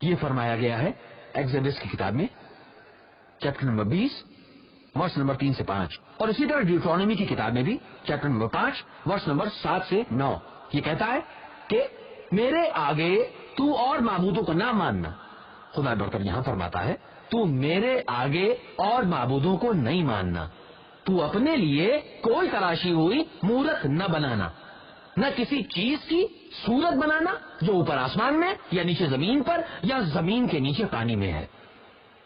یہ فرمایا گیا ہے ایگزوڈس کی کتاب میں چیپٹر نمبر 20 ورس نمبر 3 سے 5، اور اسی طرح ڈیوٹرانومی کی کتاب میں بھی چیپٹر نمبر 5 ورس نمبر 7 سے 9 یہ کہتا ہے کہ میرے آگے تو اور معبودوں کو نہ ماننا۔ خدا برتر یہاں فرماتا ہے تو میرے آگے اور معبودوں کو نہیں ماننا، تو اپنے لیے کوئی تراشی ہوئی مورت نہ بنانا، نہ کسی چیز کی صورت بنانا جو اوپر آسمان میں یا نیچے زمین پر یا زمین کے نیچے پانی میں ہے۔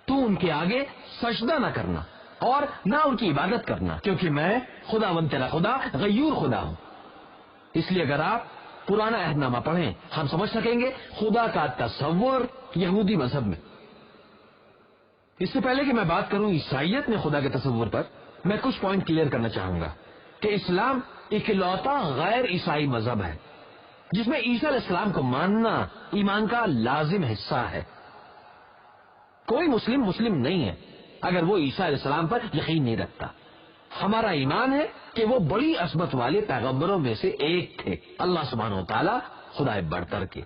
تو ان کے آگے سجدہ نہ کرنا اور نہ ان کی عبادت کرنا، کیونکہ میں خدا ون تیرا خدا غیور خدا ہوں۔ اس لیے اگر آپ پرانا عہد نامہ پڑھیں ہم سمجھ سکیں گے خدا کا تصور یہودی مذہب میں۔ اس سے پہلے کہ میں بات کروں عیسائیت میں خدا کے تصور پر، میں کچھ پوائنٹ کلیئر کرنا چاہوں گا کہ اسلام اکلوتا غیر عیسائی مذہب ہے جس میں عیسیٰ علیہ السلام کو ماننا ایمان کا لازم حصہ ہے۔ کوئی مسلم نہیں ہے اگر وہ عیسیٰ علیہ السلام پر یقین نہیں رکھتا۔ ہمارا ایمان ہے کہ وہ بڑی عظمت والے پیغمبروں میں سے ایک تھے، اللہ سبحانہ و تعالی خدا برتر کے۔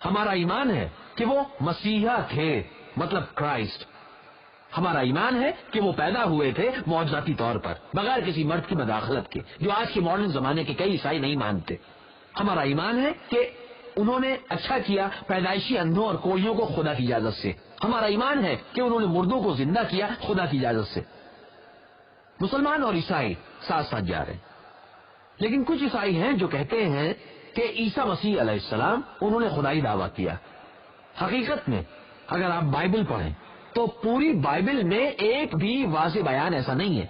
ہمارا ایمان ہے کہ وہ مسیحا تھے، مطلب کرائسٹ۔ ہمارا ایمان ہے کہ وہ پیدا ہوئے تھے معجزاتی طور پر بغیر کسی مرد کی مداخلت کے، جو آج کے ماڈرن زمانے کے کئی عیسائی نہیں مانتے۔ ہمارا ایمان ہے کہ انہوں نے اچھا کیا پیدائشی اندھوں اور کوڑیوں کو خدا کی اجازت سے۔ ہمارا ایمان ہے کہ انہوں نے مردوں کو زندہ کیا خدا کی اجازت سے۔ مسلمان اور عیسائی ساتھ ساتھ جا رہے ہیں، لیکن کچھ عیسائی ہیں جو کہتے ہیں کہ عیسیٰ مسیح علیہ السلام انہوں نے خدائی دعویٰ کیا۔ حقیقت میں اگر آپ بائبل پڑھیں تو پوری بائبل میں ایک بھی واضح بیان ایسا نہیں ہے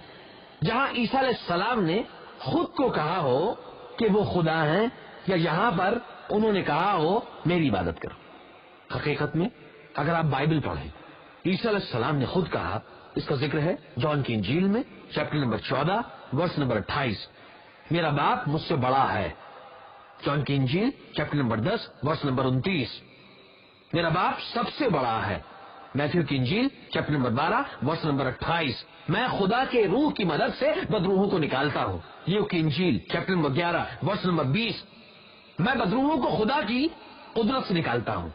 جہاں عیسیٰ علیہ السلام نے خود کو کہا ہو کہ وہ خدا ہیں، یا یہاں پر انہوں نے کہا ہو میری عبادت کرو۔ حقیقت میں اگر آپ بائبل پڑھیں عیسیٰ علیہ السلام نے خود کہا، اس کا ذکر ہے جون کی انجیل میں چیپٹر نمبر 14 ورس نمبر 28، میرا باپ مجھ سے بڑا ہے۔ جون کی انجیل چیپٹر نمبر 10 ورس نمبر 29، میرا باپ سب سے بڑا ہے۔ میتھیو کی انجیل چیپٹر نمبر 12 ورس نمبر 28، میں خدا کے روح کی مدد سے بدروحوں کو نکالتا ہوں۔ لیو کی انجیل چیپٹر نمبر 11 ورس نمبر 20، میں بدروحوں کو خدا کی قدرت سے نکالتا ہوں۔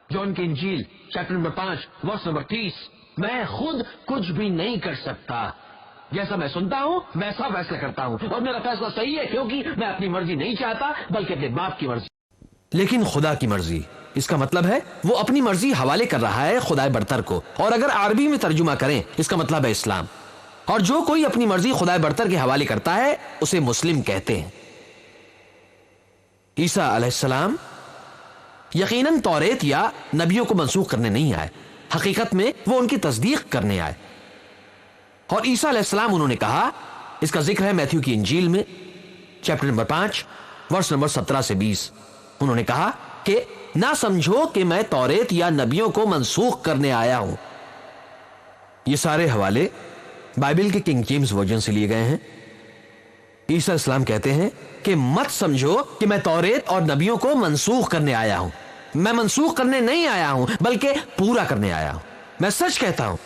جون کی انجیل چیپٹر نمبر 5 ورس نمبر 30، میں خود کچھ بھی نہیں کر سکتا، جیسا میں سنتا ہوں ویسا فیصلہ کرتا ہوں، اور میرا فیصلہ صحیح ہے کیونکہ میں اپنی مرضی نہیں چاہتا بلکہ اپنے باپ کی مرضی۔ لیکن خدا کی مرضی، اس کا مطلب ہے وہ اپنی مرضی حوالے کر رہا ہے خدا برتر کو، اور اگر عربی میں ترجمہ کریں اس کا مطلب ہے اسلام، اور جو کوئی اپنی مرضی خدا برتر کے حوالے کرتا ہے اسے مسلم کہتے ہیں۔ عیسیٰ علیہ السلام یقیناً توریت یا نبیوں کو منسوخ کرنے نہیں آئے، حقیقت میں وہ ان کی تصدیق کرنے آئے۔ اور عیسیٰ علیہ السلام انہوں نے کہا، اس کا ذکر ہے میتھیو کی انجیل میں چیپٹر نمبر 5 ورس نمبر 17 سے 20، انہوں نے کہا کہ نہ سمجھو کہ میں توریت یا نبیوں کو منسوخ کرنے آیا ہوں۔ یہ سارے حوالے بائبل کے کنگ جیمز ورژن سے لیے گئے ہیں۔ عیسیٰ علیہ السلام کہتے ہیں کہ مت سمجھو کہ میں توریت اور نبیوں کو منسوخ کرنے آیا ہوں، میں منسوخ کرنے نہیں آیا ہوں بلکہ پورا کرنے آیا ہوں۔ میں سچ کہتا ہوں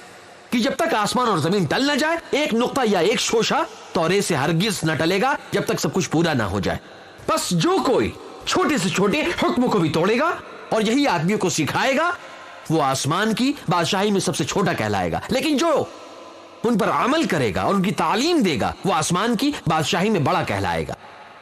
کہ جب تک آسمان اور زمین ٹل نہ جائے، ایک نقطہ یا ایک شوشہ توریت سے ہرگز نہ ٹلے گا جب تک سب کچھ پورا نہ ہو جائے۔ بس جو کوئی چھوٹے سے چھوٹے حکم کو بھی توڑے گا اور یہی آدمیوں کو سکھائے گا، وہ آسمان کی بادشاہی میں سب سے چھوٹا کہلائے گا، لیکن جو ان پر عمل کرے گا اور ان کی تعلیم دے گا وہ آسمان کی بادشاہی میں بڑا کہلائے گا۔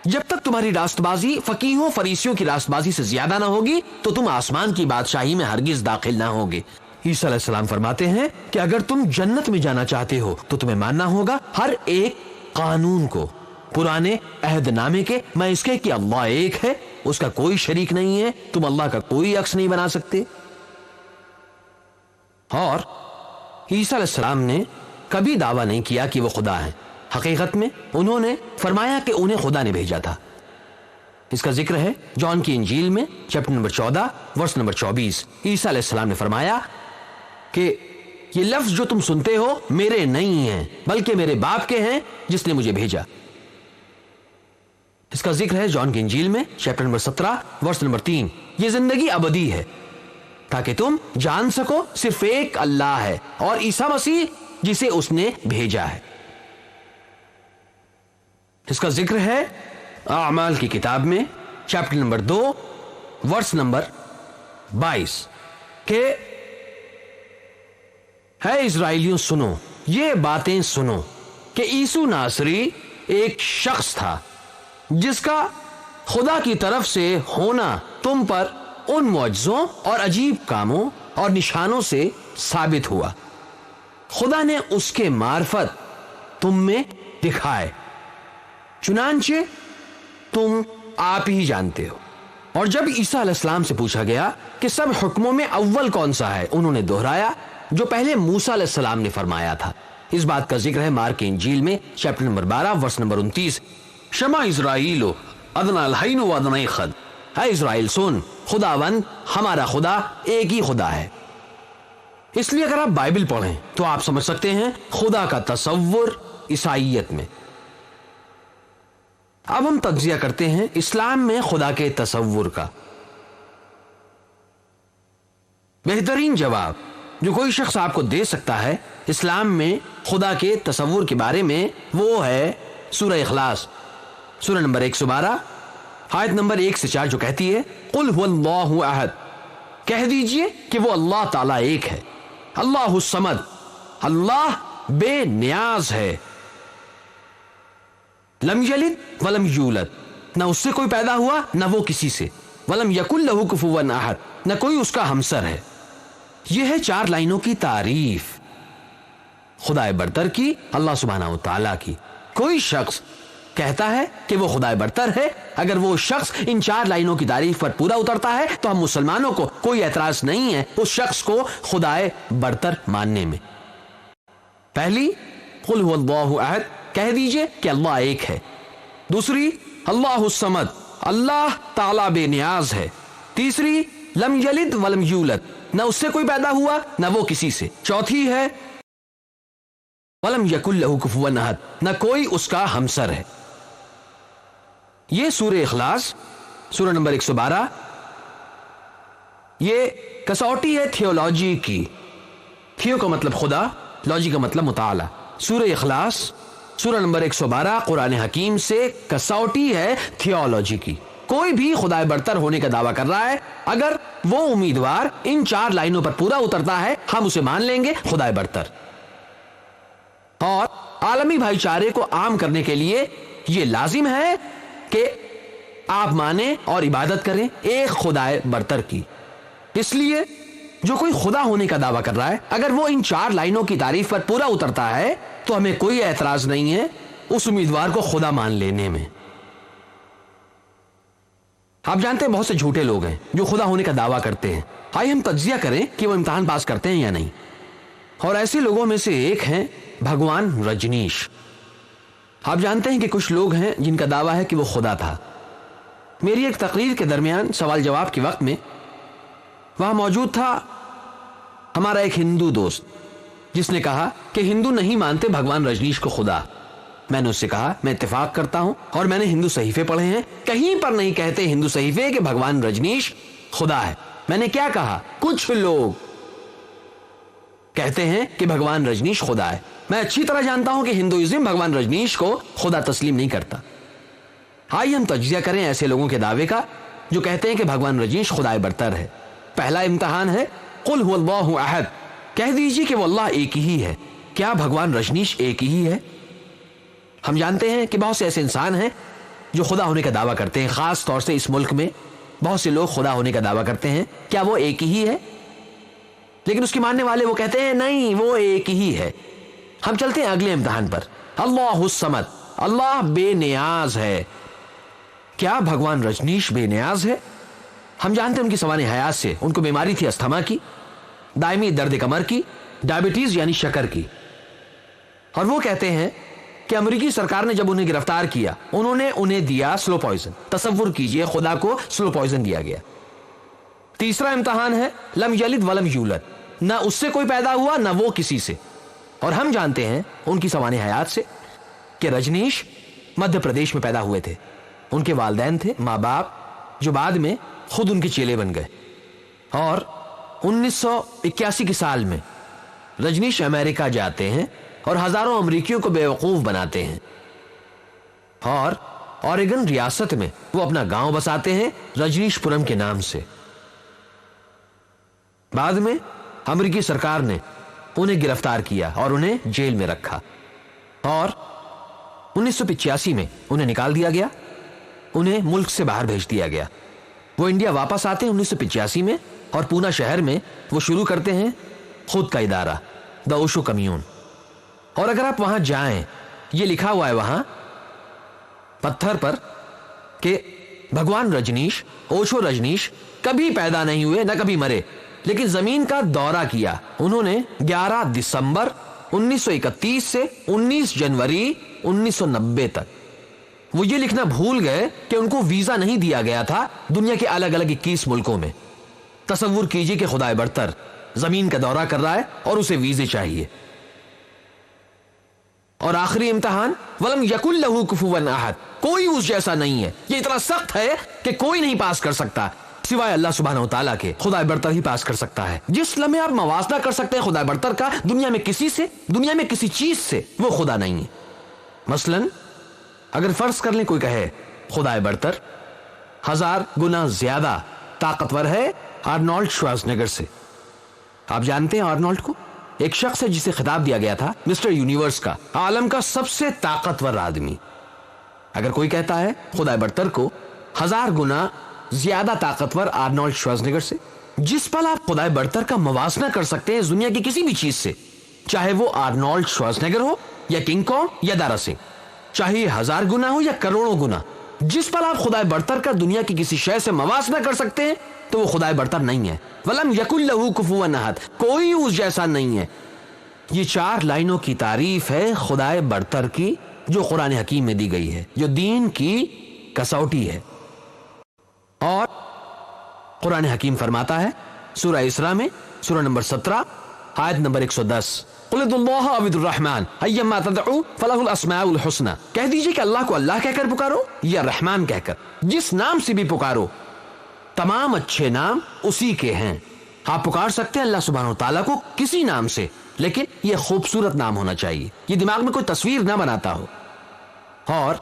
جب تک تمہاری راست بازی فقیہوں فریسیوں کی راست بازی سے زیادہ نہ ہوگی تو تم آسمان کی بادشاہی میں ہرگز داخل نہ ہوگے۔ عیسیٰ علیہ السلام فرماتے ہیں کہ اگر تم جنت میں جانا چاہتے ہو تو تمہیں ماننا ہوگا ہر ایک قانون کو، پرانے عہد نامے کے، میں اس کے کہ اللہ ایک ہے، اس کا کوئی شریک نہیں ہے، تم اللہ کا کوئی عکس نہیں بنا سکتے۔ اور عیسیٰ علیہ السلام نے کبھی دعویٰ نہیں کیا کہ وہ خدا ہے، حقیقت میں انہوں نے فرمایا کہ انہیں خدا نے بھیجا تھا۔ اس کا ذکر ہے جون کی انجیل میں چیپٹر نمبر 14 ورس نمبر 24، عیسیٰ علیہ السلام نے فرمایا کہ یہ لفظ جو تم سنتے ہو میرے نہیں ہیں بلکہ میرے باپ کے ہیں جس نے مجھے بھیجا۔ اس کا ذکر ہے جون کی انجیل میں چیپٹر نمبر 17 ورس نمبر 3، یہ زندگی ابدی ہے تاکہ تم جان سکو صرف ایک اللہ ہے اور عیسیٰ مسیح جسے اس نے بھیجا ہے۔ اس کا ذکر ہے اعمال کی کتاب میں چیپٹر نمبر 2 ورس نمبر 22 کہ ہے اسرائیلیوں سنو، یہ باتیں سنو کہ عیسو ناصری ایک شخص تھا جس کا خدا کی طرف سے ہونا تم پر ان معجزوں اور عجیب کاموں اور نشانوں سے ثابت ہوا۔ خدا نے اس کے معرفت تم میں دکھائے، چنانچہ تم آپ ہی جانتے ہو۔ اور جب عیسیٰ علیہ السلام سے پوچھا گیا کہ سب حکموں میں اول کون سا ہے، انہوں نے دہرایا جو پہلے موسیٰ علیہ السلام نے فرمایا تھا۔ اس بات کا ذکر ہے مارک انجیل میں چیپٹر نمبر 12 ورس نمبر 29، شمع اسرائیل ادنا الحین و ادنا خد، اے اسرائیل سن، خداوند ہمارا خدا ایک ہی خدا ہے۔ اس لیے اگر آپ بائبل پڑھیں تو آپ سمجھ سکتے ہیں خدا کا تصور عیسائیت میں۔ اب ہم تجزیہ کرتے ہیں اسلام میں خدا کے تصور کا۔ بہترین جواب جو کوئی شخص آپ کو دے سکتا ہے اسلام میں خدا کے تصور کے بارے میں وہ ہے سورہ اخلاص، سورہ نمبر 112 آیت نمبر 1 سے 4 جو کہتی ہے قل هو اللہ احد، کہہ دیجئے کہ وہ اللہ تعالیٰ ایک ہے، اللہ الصمد، اللہ بے نیاز ہے، لم یلد ولم یولد، نہ اس سے کوئی پیدا ہوا نہ وہ کسی سے، ولم یکن لہ کفوا احد، نہ کوئی اس کا ہمسر ہے۔ یہ ہے 4 لائنوں کی تعریف خدائے برتر کی، اللہ سبحانہ و تعالیٰ کی۔ کوئی شخص کہتا ہے کہ وہ خدائے برتر ہے، اگر وہ شخص ان 4 لائنوں کی تعریف پر پورا اترتا ہے تو ہم مسلمانوں کو کوئی اعتراض نہیں ہے اس شخص کو خدائے برتر ماننے میں۔ پہلی قل هو اللہ احد، کہہ دیجئے کہ اللہ ایک ہے۔ دوسری اللہ الصمد، اللہ تعالیٰ بے نیاز ہے۔ تیسری لم یلد ولم یولد، نہ اس سے کوئی پیدا ہوا نہ وہ کسی سے۔ چوتھی ہے ولم یکن لہ کفوا احد، نہ کوئی اس کا ہمسر ہے۔ یہ سورہ اخلاص سورہ نمبر 112 یہ کسوٹی ہے تھیولوجی کی۔ تھیو کا مطلب خدا، لوجی کا مطلب مطالعہ۔ سورہ اخلاص سورہ نمبر 112 قرآن حکیم سے کسوٹی ہے تھیولوجی کی۔ کوئی بھی خدائے برتر ہونے کا دعویٰ کر رہا ہے، اگر وہ امیدوار ان 4 لائنوں پر پورا اترتا ہے ہم اسے مان لیں گے خدائے برتر۔ اور عالمی بھائی چارے کو عام کرنے کے لیے یہ لازم ہے کہ آپ مانیں اور عبادت کریں ایک خدائے برتر کی۔ اس لیے جو کوئی خدا ہونے کا دعویٰ کر رہا ہے اگر وہ ان 4 لائنوں کی تعریف پر پورا اترتا ہے تو ہمیں کوئی اعتراض نہیں ہے اس امیدوار کو خدا مان لینے میں۔ آپ جانتے ہیں بہت سے جھوٹے لوگ ہیں جو خدا ہونے کا دعویٰ کرتے ہیں۔ آئیے ہم تجزیہ کریں کہ وہ امتحان پاس کرتے ہیں یا نہیں۔ اور ایسے لوگوں میں سے ایک ہیں بھگوان رجنیش۔ آپ جانتے ہیں کہ کچھ لوگ ہیں جن کا دعویٰ ہے کہ وہ خدا تھا۔ میری ایک تقریر کے درمیان سوال جواب کے وقت میں وہاں موجود تھا ہمارا ایک ہندو دوست جس نے کہا کہ ہندو نہیں مانتے بھگوان رجنیش کو خدا۔ میں نے اس سے کہا میں اتفاق کرتا ہوں اور میں نے ہندو صحیفے پڑھے ہیں، کہیں پر نہیں کہتے ہندو صحیفے کہ بھگوان رجنیش خدا ہے۔ میں نے کیا کہا؟ کچھ لوگ کہتے ہیں کہ بھگوان رجنیش خدا ہے۔ میں اچھی طرح جانتا ہوں کہ ہندوازم بھگوان رجنیش کو خدا تسلیم نہیں کرتا۔ آئیے ہم تجزیہ کریں ایسے لوگوں کے دعوے کا جو کہتے ہیں کہ بھگوان رجنیش خدائے برتر ہے۔ پہلا امتحان ہے قل هو اللہ احد، کہہ دیجیے کہ وہ اللہ ایک ہی ہے۔ کیا بھگوان رجنیش ایک ہی ہے؟ ہم جانتے ہیں کہ بہت سے ایسے انسان ہیں جو خدا ہونے کا دعویٰ کرتے ہیں، خاص طور سے اس ملک میں بہت سے لوگ خدا ہونے کا دعویٰ کرتے ہیں۔ کیا وہ ایک ہی ہے؟ لیکن اس کے ماننے والے وہ کہتے ہیں نہیں وہ ایک ہی ہے۔ ہم چلتے ہیں اگلے امتحان پر۔ اللہ الصمد، اللہ بے نیاز ہے۔ کیا بھگوان رجنیش بے نیاز ہے؟ ہم جانتے ہیں ان کی سوانح حیات سے ان کو بیماری تھی استھما کی، دائمی درد کمر کی، ڈائبٹیز یعنی شکر کی، اور وہ کہتے ہیں کہ امریکی سرکار نے جب انہیں گرفتار کیا انہوں نے انہیں دیا سلو پوائزن۔ تصور کیجئے خدا کو سلو پوائزن دیا گیا۔ تیسرا امتحان ہے لم یلد ولم یولد، نہ اس سے کوئی پیدا ہوا نہ وہ کسی سے۔ اور ہم جانتے ہیں ان کی سوانح حیات سے کہ رجنیش مدھیہ پردیش میں پیدا ہوئے تھے۔ ان کے والدین تھے ماں باپ جو بعد میں خود ان کے چیلے بن گئے، اور 1981 کے سال میں رجنیش امریکہ جاتے ہیں اور ہزاروں امریکیوں کو بیوقوف بناتے ہیں، اور اوریگن ریاست میں وہ اپنا گاؤں بساتے ہیں رجنیش پورم کے نام سے۔ بعد میں امریکی سرکار نے انہیں گرفتار کیا اور انہیں جیل میں رکھا، اور 1985 میں انہیں نکال دیا گیا، انہیں ملک سے باہر بھیج دیا گیا۔ وہ انڈیا واپس آتے ہیں 1985 میں، اور پونا شہر میں وہ شروع کرتے ہیں خود کا ادارہ، دا اوشو کمیون۔ اور اگر آپ وہاں جائیں، یہ لکھا ہوا ہے وہاں پتھر پر کہ بھگوان رجنیش، اوشو رجنیش کبھی پیدا نہیں ہوئے نہ کبھی مرے، لیکن زمین کا دورہ کیا انہوں نے 11 دسمبر 1931 سے 19 جنوری 1990 تک۔ وہ یہ لکھنا بھول گئے کہ ان کو ویزا نہیں دیا گیا تھا دنیا کے الگ الگ 21 ملکوں میں۔ تصور کیجئے کہ خدائے برتر زمین کا دورہ کر رہا ہے اور اسے ویزے چاہیے۔ اور آخری امتحان، وَلَمْ يَكُنْ لَهُ كُفُوًا أَحَدٌ، کوئی اس جیسا نہیں ہے۔ یہ اتنا سخت ہے کہ کوئی نہیں پاس کر سکتا سوائے اللہ سبحانہ وتعالیٰ کے۔ خدا برتر ہی پاس کر سکتا ہے۔ جس لمحے آپ موازنہ کر سکتے ہیں خدا برتر کا دنیا میں کسی سے، دنیا میں کسی چیز سے، وہ خدا نہیں ہے۔ مثلا اگر فرض کر لیں کوئی کہے خدا برتر 1000 گنا زیادہ طاقتور ہے آرنولڈ شوازنگر سے۔ آپ جانتے ہیں آرنولڈ کو؟ ایک شخص ہے جسے خطاب دیا گیا تھا مسٹر یونیورس کا، عالم کا سب سے طاقتور آدمی۔ اگر کوئی کہتا ہے خدا برتر کو 1000 گنا زیادہ طاقتور آرنولڈ شوازنگر سے، جس پل آپ خدا برتر کا موازنہ کر سکتے ہیں دنیا کی کسی بھی چیز سے، چاہے وہ آرنولڈ شوازنگر ہو یا کنگ کانگ یا دارا سنگھ، چاہے 1000 گنا ہو یا کروڑوں گنا، جس پل آپ خدا برتر کا دنیا کی کسی شے سے موازنہ کر سکتے ہیں تو وہ خدا برتر نہیں ہے۔ وَلَمْ يَكُنْ لَهُ كُفُوًا أَحَدٌ، کوئی اس جیسا نہیں ہے۔ یہ 4 لائنوں کی تعریف ہے خدا برتر کی جو قرآن حکیم میں دی گئی ہے، جو دین کی کسوٹی ہے۔ اور قرآن حکیم فرماتا ہے سورہ اسراء میں، سورہ نمبر 17 آیت نمبر 110، قُلِ ادْعُوا اللَّهَ أَوِ ادْعُوا الرَّحْمَٰنَ أَيَّمَّا تَدْعُوا فَلَهُ الْأَسْمَاءُ الْحُسْنَىٰ، کہہ دیجئے کہ اللہ کو اللہ کہہ کر پکارو یا رحمان کہہ کر، جس نام سے بھی پکارو تمام اچھے نام اسی کے ہیں۔ آپ پکار سکتے ہیں اللہ سبحانہ وتعالیٰ کو کسی نام سے، لیکن یہ خوبصورت نام ہونا چاہیے، یہ دماغ میں کوئی تصویر نہ بناتا ہو۔ اور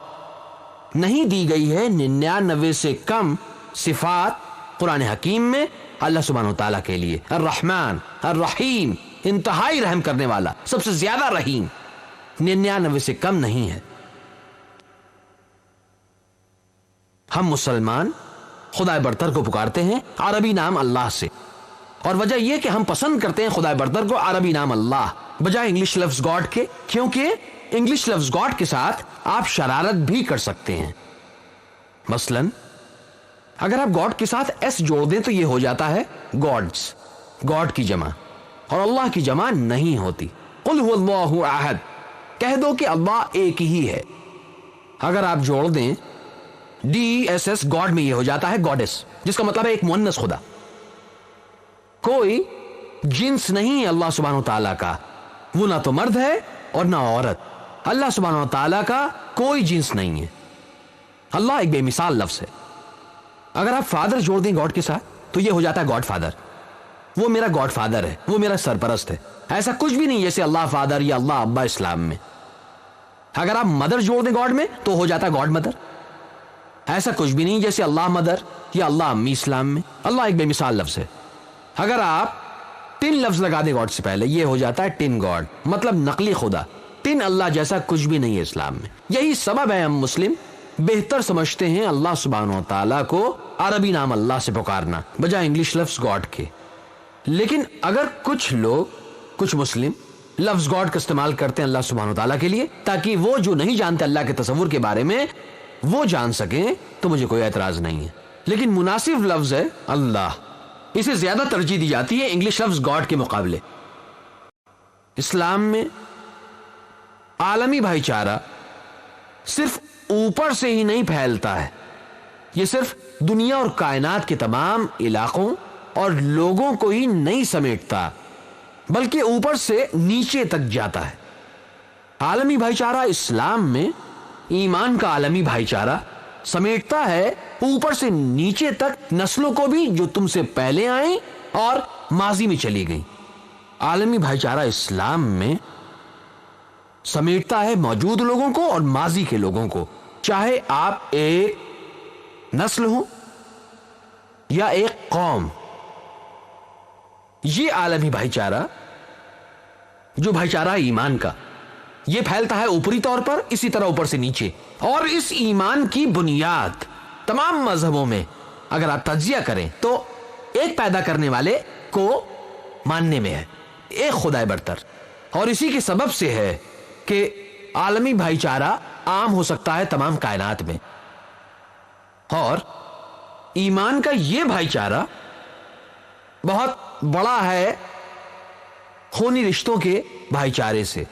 نہیں دی گئی ہے 99 سے کم صفات قرآن حکیم میں اللہ سبحانہ وتعالیٰ کے لیے، الرحمن الرحیم، انتہائی رحم کرنے والا، سب سے زیادہ رحیم، 99 سے کم نہیں ہے۔ ہم مسلمان خدا برتر کو پکارتے ہیں عربی نام اللہ سے، اور وجہ یہ کہ ہم پسند کرتے ہیں خدا برتر کو عربی نام اللہ بجائے انگلش لفظ گاڈ کے، کیونکہ انگلش لفظ گاڈ کے ساتھ آپ شرارت بھی کر سکتے ہیں۔ مثلا اگر آپ گاڈ کے ساتھ ایس جوڑ دیں تو یہ ہو جاتا ہے گاڈز، گاڈ کی جمع، اور اللہ کی جمع نہیں ہوتی۔ قل هو اللہ احد، کہہ دو کہ اللہ ایک ہی ہے۔ اگر آپ جوڑ دیں DESS گاڈ میں یہ ہو جاتا ہے گاڈس، جس کا مطلب ہے ایک مؤنث خدا۔ کوئی جنس نہیں ہے اللہ سبحانہ وتعالیٰ کا، وہ نہ تو مرد ہے اور نہ عورت۔ اللہ سبحانہ وتعالیٰ کا کوئی جنس نہیں ہے، اللہ ایک بے مثال لفظ ہے۔ اگر آپ فادر جوڑ دیں گاڈ کے ساتھ تو یہ ہو جاتا ہے گاڈ فادر، وہ میرا گاڈ فادر ہے، وہ میرا سرپرست ہے۔ ایسا کچھ بھی نہیں جیسے اللہ فادر یا اللہ ابا اسلام میں۔ اگر آپ مدر جوڑ دیں گاڈ میں تو ہو جاتا ہے گاڈ مدر۔ ایسا کچھ بھی نہیں جیسے اللہ مدر یا اللہ امی اسلام میں۔ اللہ ایک بے مثال لفظ ہے۔ اگر آپ ٹن لفظ لگا دیں گاڈ سے پہلے یہ ہو جاتا ہے ٹن گاڈ، مطلب نقلی خدا۔ ٹن اللہ جیسا کچھ بھی نہیں ہے اسلام میں۔ یہی سبب ہے ہم مسلم بہتر سمجھتے ہیں اللہ سبحانہ و تعالیٰ کو عربی نام اللہ سے پکارنا بجائے انگلش لفظ گاڈ کے۔ لیکن اگر کچھ لوگ، کچھ مسلم لفظ گاڈ کا استعمال کرتے ہیں اللہ سبحانہ و تعالیٰ کے لیے تاکہ وہ جو نہیں جانتے اللہ کے تصور کے بارے میں وہ جان سکیں تو مجھے کوئی اعتراض نہیں ہے، لیکن مناسب لفظ ہے اللہ، اسے زیادہ ترجیح دی جاتی ہے انگلش لفظ گاڈ کے مقابلے۔ اسلام میں عالمی بھائی چارہ صرف اوپر سے ہی نہیں پھیلتا ہے، یہ صرف دنیا اور کائنات کے تمام علاقوں اور لوگوں کو ہی نہیں سمیٹتا بلکہ اوپر سے نیچے تک جاتا ہے۔ عالمی بھائی چارہ اسلام میں ایمان کا عالمی بھائی چارہ سمیٹتا ہے اوپر سے نیچے تک نسلوں کو بھی جو تم سے پہلے آئیں اور ماضی میں چلی گئیں۔ عالمی بھائی چارہ اسلام میں سمیٹتا ہے موجود لوگوں کو اور ماضی کے لوگوں کو، چاہے آپ ایک نسل ہوں یا ایک قوم۔ یہ عالمی بھائی چارہ جو بھائی چارہ ایمان کا، یہ پھیلتا ہے اوپری طور پر، اسی طرح اوپر سے نیچے، اور اس ایمان کی بنیاد تمام مذہبوں میں اگر آپ تجزیہ کریں تو ایک پیدا کرنے والے کو ماننے میں ہے، ایک خدائے برتر، اور اسی کے سبب سے ہے کہ عالمی بھائی چارہ عام ہو سکتا ہے تمام کائنات میں، اور ایمان کا یہ بھائی چارہ بہت بڑا ہے خونی رشتوں کے بھائی چارے سے۔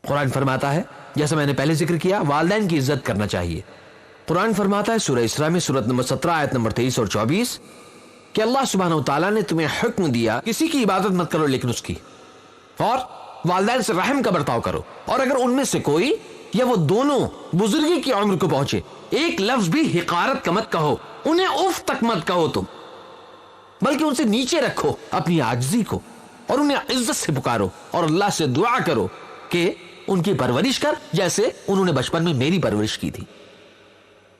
قرآن فرماتا ہے، جیسا میں نے پہلے ذکر کیا، والدین کی عزت کرنا چاہیے۔ قرآن فرماتا ہے سورہ اسراء میں سورت نمبر 17 آیت نمبر 23 اور 24 کہ اللہ سبحانہ وتعالیٰ نے تمہیں حکم دیا کسی کی عبادت مت کرو لیکن اس کی، اور والدین سے رحم کا برتاؤ کرو، اور اگر ان میں سے کوئی یا وہ دونوں بزرگی کی عمر کو پہنچے ایک لفظ بھی حقارت کا مت کہو، انہیں اف تک مت کہو تم، بلکہ ان سے نیچے رکھو اپنی عاجزی کو، اور انہیں عزت سے پکارو اور اللہ سے دعا کرو کہ ان کی پرورش کر جیسے انہوں نے بچپن میں میری پرورش کی تھی۔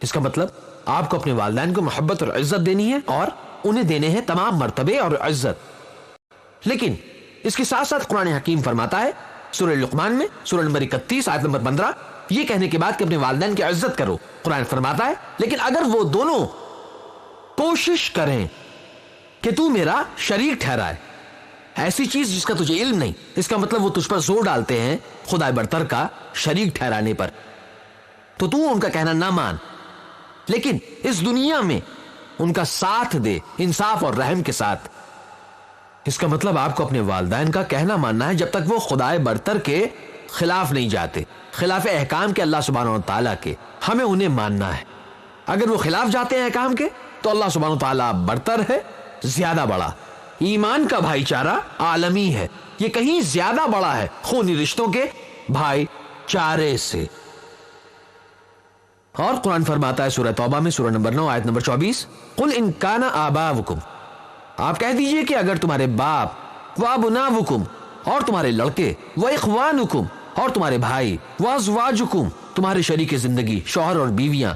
اس کا مطلب آپ کو اپنے والدین کو محبت اور عزت دینی ہے، اور انہیں دینے ہیں تمام مرتبے اور عزت۔ لیکن اس کے ساتھ ساتھ قرآن حکیم فرماتا ہے سورہ لقمان میں سورہ نمبر 31 آیت نمبر 15 یہ کہنے کے بعد کہ اپنے والدین کی عزت کرو، قرآن فرماتا ہے لیکن اگر وہ دونوں کوشش کریں کہ تو میرا شریک ٹھہرائے ایسی چیز جس کا تجھے علم نہیں، اس کا مطلب وہ تجھ پر زور ڈالتے ہیں خدا برتر کا شریک ٹھہرانے پر، تو تو ان کا کہنا نہ مان، لیکن اس دنیا میں ان کا ساتھ دے انصاف اور رحم کے ساتھ۔ اس کا مطلب آپ کو اپنے والدین کا کہنا ماننا ہے جب تک وہ خدائے برتر کے خلاف نہیں جاتے، خلاف احکام کے اللہ سبحانہ و تعالیٰ کے، ہمیں انہیں ماننا ہے۔ اگر وہ خلاف جاتے ہیں احکام کے تو اللہ سبحانہ و تعالیٰ برتر ہے، زیادہ بڑا۔ ایمان کا بھائی چارہ عالمی ہے، یہ کہیں زیادہ بڑا ہے خونی رشتوں کے بھائی چارے سے۔ اور قرآن فرماتا ہے سورہ توبہ میں سورہ نمبر 9 آیت نمبر 24 قل ان کان آباؤکم، آپ کہہ دیجئے کہ اگر تمہارے باپ و ابناؤکم، اور تمہارے لڑکے، و اخوانکم، اور تمہارے بھائی، و ازواجکم، تمہارے شریک زندگی شوہر اور بیویاں،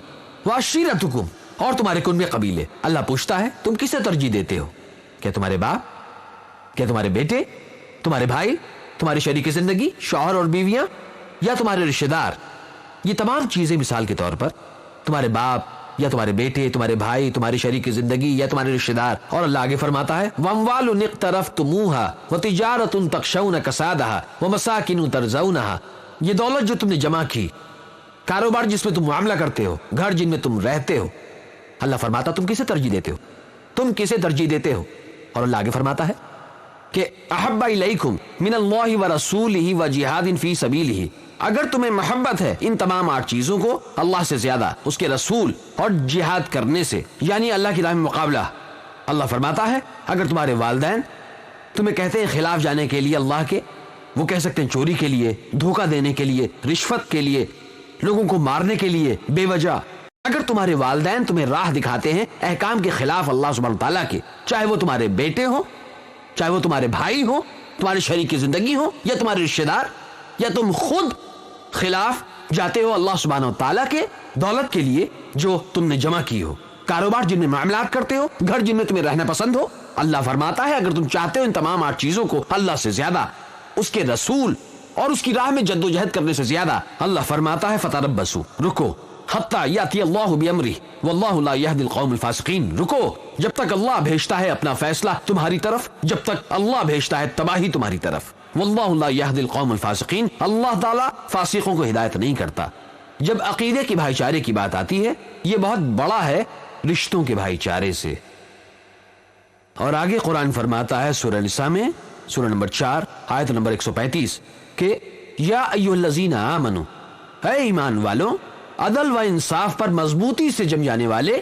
و عشیرتکم، اور تمہارے کنبے قبیلے۔ اللہ پوچھتا ہے تم کسے ترجیح دیتے ہو؟ کیا تمہارے باپ، کیا تمہارے بیٹے، تمہارے بھائی، تمہاری شریک زندگی شوہر اور بیویاں، یا تمہارے رشتہ دار؟ یہ تمام چیزیں مثال کے طور پر تمہارے باپ یا تمہارے بیٹے، تمہارے بھائی، تمہاری شریک زندگی یا تمہارے رشتہ دار۔ اور اللہ آگے فرماتا ہے وَأَمْوَالٌ اقْتَرَفْتُمُوهَا وَتِجَارَةٌ تَخْشَوْنَ كَسَادَهَا وَمَسَاكِنُ تَرْضَوْنَهَا، یہ دولت جو تم نے جمع کی، کاروبار جس میں تم معاملہ کرتے ہو، گھر جن میں تم رہتے ہو، اللہ فرماتا تم کسے ترجیح دیتے ہو؟ تم کسے ترجیح دیتے ہو؟ اور اللہ آگے فرماتا ہے کہ احب الیکم من اللہ ورسولہ وجہاد فی سبیلہ، اگر تمہیں محبت ہے ان تمام 8 چیزوں کو اللہ سے زیادہ، اس کے رسول اور جہاد کرنے سے، یعنی اللہ کی راہ میں مقابلہ۔ اللہ فرماتا ہے اگر تمہارے والدین تمہیں کہتے ہیں خلاف جانے کے لیے اللہ کے، وہ کہہ سکتے ہیں چوری کے لیے، دھوکہ دینے کے لیے، رشوت کے لیے، لوگوں کو مارنے کے لیے بے وجہ، اگر تمہارے والدین تمہیں راہ دکھاتے ہیں احکام کے خلاف اللہ سبحانہ تعالیٰ کے، چاہے وہ تمہارے بیٹے ہوں، چاہے وہ تمہارے بھائی ہوں، تمہارے شریک زندگی ہوں، یا تمہارے رشتہ دار، یا تم خود خلاف جاتے ہو اللہ سبحانہ تعالیٰ کے دولت کے لیے جو تم نے جمع کی ہو، کاروبار جن میں معاملات کرتے ہو، گھر جن میں تمہیں رہنا پسند ہو، اللہ فرماتا ہے اگر تم چاہتے ہو ان تمام 8 چیزوں کو اللہ سے زیادہ، اس کے رسول اور اس کی راہ میں جد و جہد کرنے سے زیادہ، اللہ فرماتا ہے فتربصوا، رکو، حتیٰ یاتی اللہ بامرہ واللہ لا یہدی القوم الفاسقین، رکو جب تک اللہ بھیجتا ہے اپنا فیصلہ تمہاری طرف، جب تک اللہ بھیجتا ہے تباہی تمہاری طرف، واللہ لا یہدی القوم الفاسقین، اللہ تعالیٰ فاسقوں کو ہدایت نہیں کرتا۔ جب عقیدے کی بھائی چارے کی بات آتی ہے یہ بہت بڑا ہے رشتوں کے بھائی چارے سے۔ اور آگے قرآن فرماتا ہے سورہ نساء میں سورہ نمبر 4 آیت نمبر 135 کہ یا ایھا الذین آمنوا، اے ایمان والو، عدل و انصاف پر مضبوطی سے جم جانے والے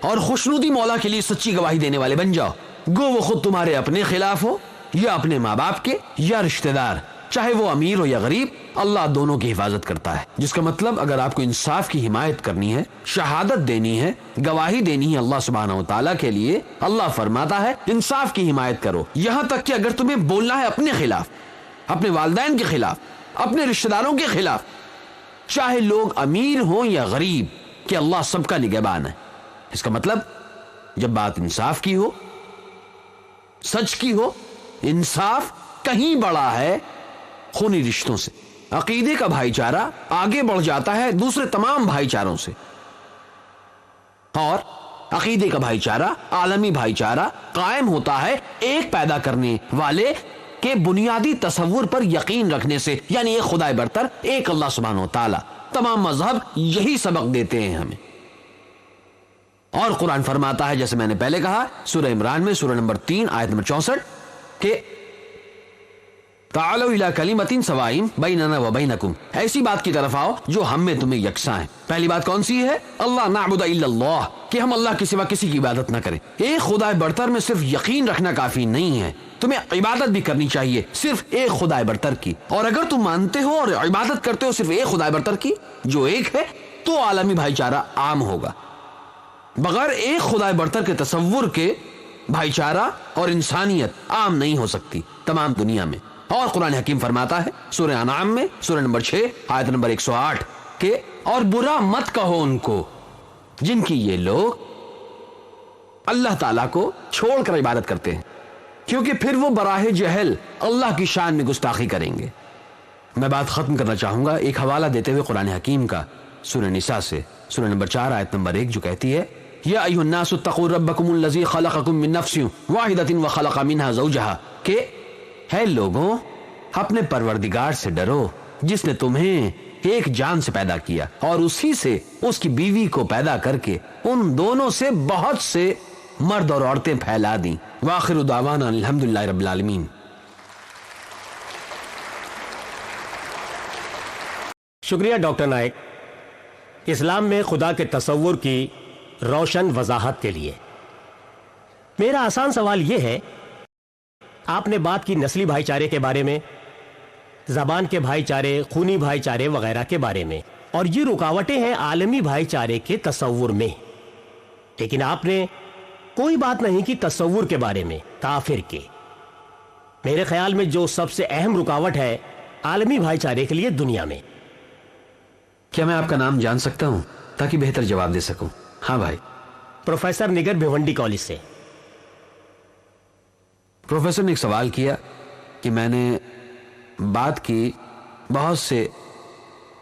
اور خوشنودی مولا کے لیے سچی گواہی دینے والے بن جاؤ، گو وہ خود تمہارے اپنے خلاف ہو یا اپنے ماں باپ کے یا رشتہ دار، چاہے وہ امیر ہو یا غریب، اللہ دونوں کی حفاظت کرتا ہے۔ جس کا مطلب اگر آپ کو انصاف کی حمایت کرنی ہے، شہادت دینی ہے، گواہی دینی ہے اللہ سبحانہ و تعالیٰ کے لیے، اللہ فرماتا ہے انصاف کی حمایت کرو، یہاں تک کہ اگر تمہیں بولنا ہے اپنے خلاف، اپنے والدین کے خلاف، اپنے رشتہ داروں کے خلاف، چاہے لوگ امیر ہوں یا غریب، کہ اللہ سب کا نگہبان ہے۔ اس کا مطلب جب بات انصاف کی ہو سچ کی ہو، انصاف کہیں بڑا ہے خونی رشتوں سے۔ عقیدے کا بھائی چارہ آگے بڑھ جاتا ہے دوسرے تمام بھائی چاروں سے، اور عقیدے کا بھائی چارہ، عالمی بھائی چارہ قائم ہوتا ہے ایک پیدا کرنے والے کے بنیادی تصور پر یقین رکھنے سے، یعنی ایک خدائے برتر، ایک اللہ سبحانہ و تعالی۔ تمام مذہب یہی سبق دیتے ہیں ہمیں، اور قرآن فرماتا ہے جیسے میں نے پہلے کہا سورہ عمران میں سورہ نمبر 3 آیت نمبر 64 کہ تعالوا الی کلمۃ سواء بیننا وبینکم، ایسی بات کی طرف آؤ جو ہم میں تمہیں یکساں ہے۔ پہلی بات کون سی ہے؟ اللہ نعبد الا اللہ، کہ ہم اللہ کے سوا کسی کی عبادت نہ کریں۔ ایک خدائے برتر میں صرف یقین رکھنا کافی نہیں ہے، تمہیں عبادت بھی کرنی چاہیے صرف ایک خدائے برتر کی، اور اگر تم مانتے ہو اور عبادت کرتے ہو صرف ایک خدائے برتر کی جو ایک ہے، تو عالمی بھائی چارہ عام ہوگا۔ بغیر ایک خدائے برتر کے تصور کے بھائی چارہ اور انسانیت عام نہیں ہو سکتی تمام دنیا میں۔ اور قرآن حکیم فرماتا ہے سورہ انعام میں سورہ نمبر 6 آیت نمبر 108 کہ اور برا مت کہو ان کو جن کی یہ لوگ اللہ تعالیٰ کو چھوڑ کر عبادت کرتے ہیں، کیونکہ پھر وہ براہ جہل اللہ کی شان میں گستاخی کریں گے۔ میں بات ختم کرنا چاہوں گا ایک حوالہ دیتے ہوئے قرآن حکیم کا سورہ نساء سے سورہ نمبر 4 آیت نمبر 1 جو کہتی ہے یا ایھا الناس اتقوا ربکم الذی خلقکم من نفس واحدۃ وخلق منها زوجہا، کہ ہے لوگوں اپنے پروردگار سے ڈرو جس نے تمہیں ایک جان سے پیدا کیا اور اسی سے اس کی بیوی کو پیدا کر کے ان دونوں سے بہت سے مرد اور عورتیں پھیلا دیں۔ وآخر دعوانا الحمدللہ رب العالمین۔ شکریہ ڈاکٹر نائک، اسلام میں خدا کے تصور کی روشن وضاحت کے لیے۔ میرا آسان سوال یہ ہے، آپ نے بات کی نسلی بھائی چارے کے بارے میں، زبان کے بھائی چارے، خونی بھائی چارے وغیرہ کے بارے میں، اور یہ رکاوٹیں ہیں عالمی بھائی چارے کے تصور میں، لیکن آپ نے کوئی بات نہیں کی تصور کے بارے میں، کافر کے۔ میرے خیال میں جو سب سے اہم رکاوٹ ہے عالمی بھائی چارے کے لیے دنیا میں۔ کیا میں آپ کا نام جان سکتا ہوں تاکہ بہتر جواب دے سکوں؟ ہاں بھائی۔ پروفیسر نگر بھیونڈی کالج سے۔ پروفیسر نے ایک سوال کیا کہ میں نے بات کی بہت سے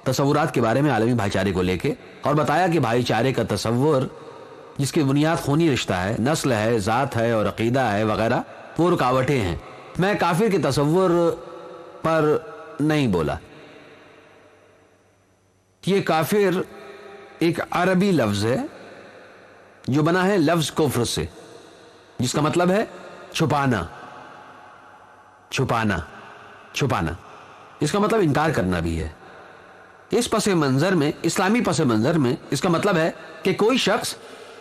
تصورات کے بارے میں عالمی بھائی چارے کو لے کے، اور بتایا کہ بھائی چارے کا تصور جس کی بنیاد خونی رشتہ ہے، نسل ہے، ذات ہے اور عقیدہ ہے وغیرہ، وہ رکاوٹیں ہیں۔ میں کافر کے تصور پر نہیں بولا۔ یہ کافر ایک عربی لفظ ہے جو بنا ہے لفظ کفر سے، جس کا مطلب ہے چھپانا، چھپانا، چھپانا۔ اس کا مطلب انکار کرنا بھی ہے۔ اس پس منظر میں، اسلامی پس منظر میں، اس کا مطلب ہے کہ کوئی شخص